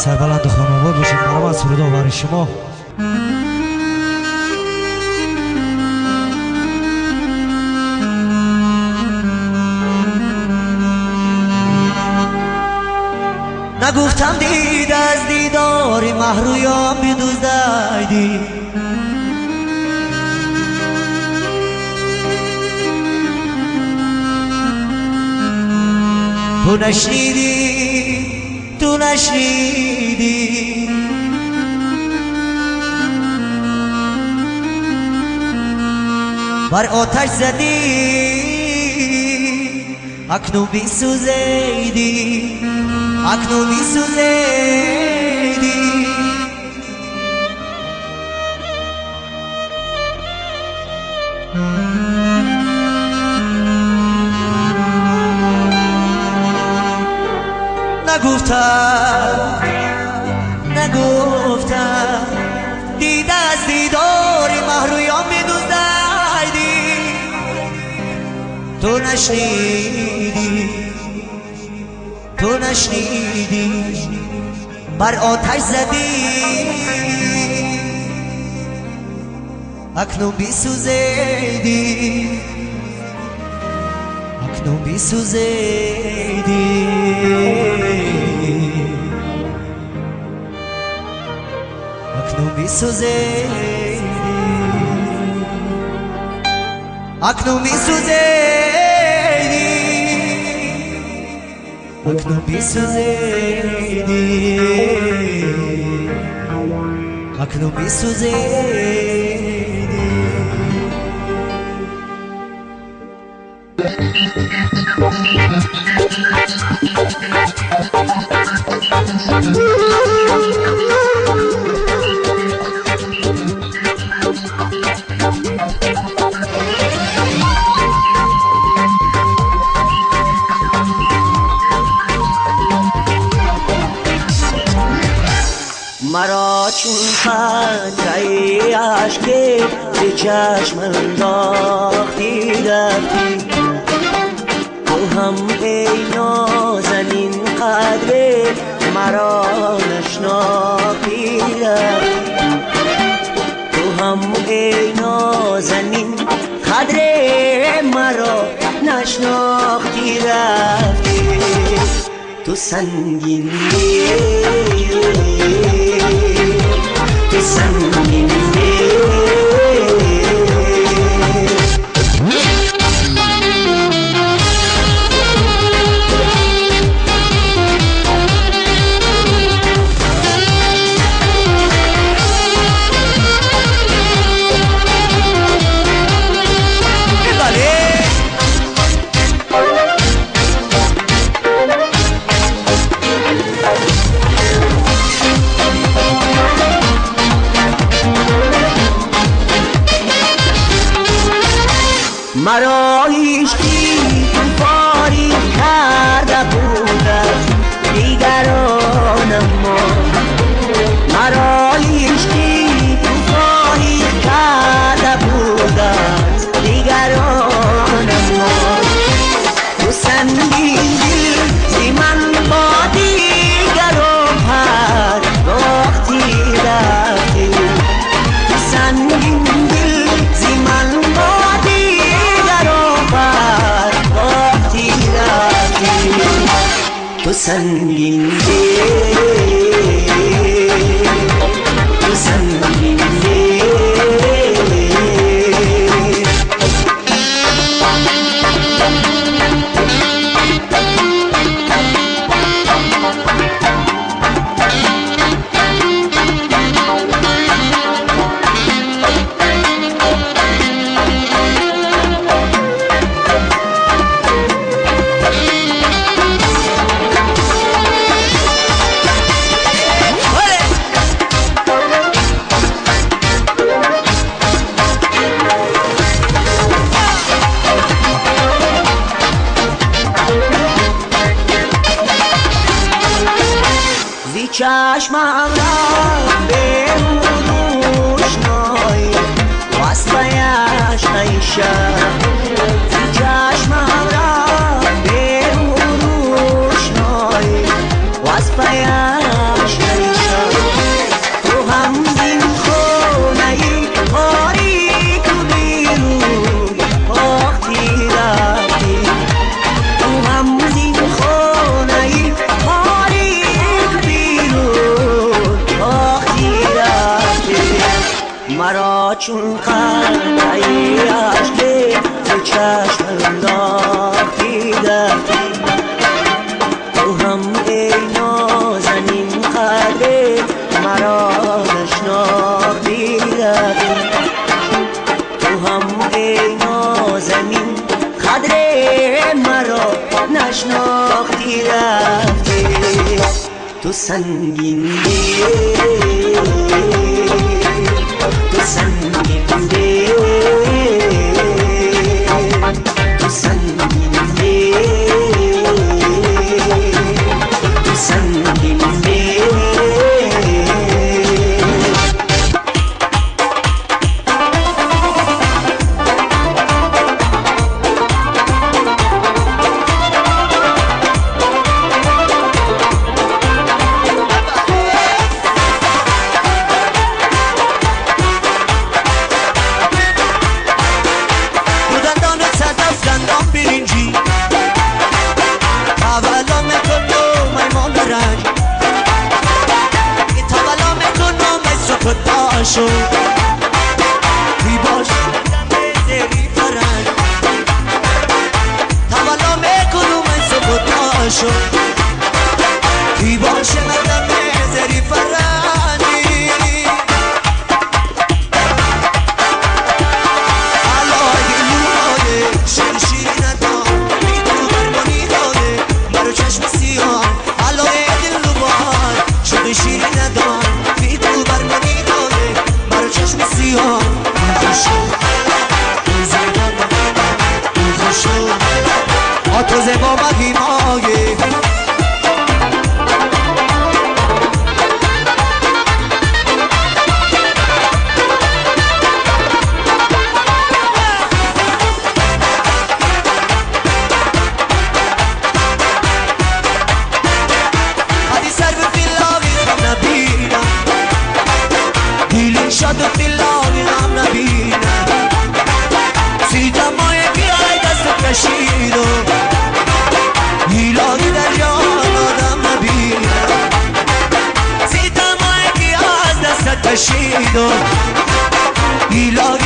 سربلند و خانوار باشید. برام از فرود آور شما نگفتم دید از دیدار محرویان بدوزدیدی، تو نشنیدی تو نشنیدی، بر آتش زدی اکنون بی سوزیدی، اکنون بی سوزیدی. نگفتم دید از دیدار محرویان بدوزدیدی، تو نشنیدی تو نشنیدی، بر آتش زدی اکنون بی سوزیدی، اکنون بی سوزیدی، اکنون بی سوزیدی، اکنون بی سوزیدی، اکنون بی سوزیدی، اکنون بی سوزیدی. مرا چون خنده اشک به چشم انداختی رفتی، تو هم ای نازنین قدر مرا نشناختی رفتی، تو هم ای نازنین قدر مرا نشناختی رفتی، تو سنگینی تو سنگینی مرا عشقی تو فاری کرده بود از دیگران، اما مرا عشقی تو فاری کرده بود از دیگران، اما تو سنگین دل زی من با دیگران پرداختی رفتی، تو سنگین دل زی من با تو سنگین تو سنگین چشمم را به روشنایی واسبایش نیشم، چشمم را به روشنایی واسبایش مرا چون قطعی عشقی تو چشم انداختی رفتی تو هم ای نازنین قدر مرا نشناختی رفتی تو هم ای نازنین قدر مرا نشناختی رفتی تو سنگین تو سنگین تو سنگین تو سنگین بی باش زری فرنگ تولا میکنم این سبوتاشو بی باش مدام زری فرنگی علای لولاده شیرشی ندام بی تو برمانی داده برو چشم سیاه علای دلوبان شیرشی ندام بی تو برمانی چشم سیاه تو زبا مگی ماگی هدی سر به فیلاوی خم نبینم دیلین شد و فیلاوی غم نبینم سیدم ماه بیای دست کشید و هیلاگی در جان آدم نبینم سیدم ماه بیای دست کشید و هیلاگی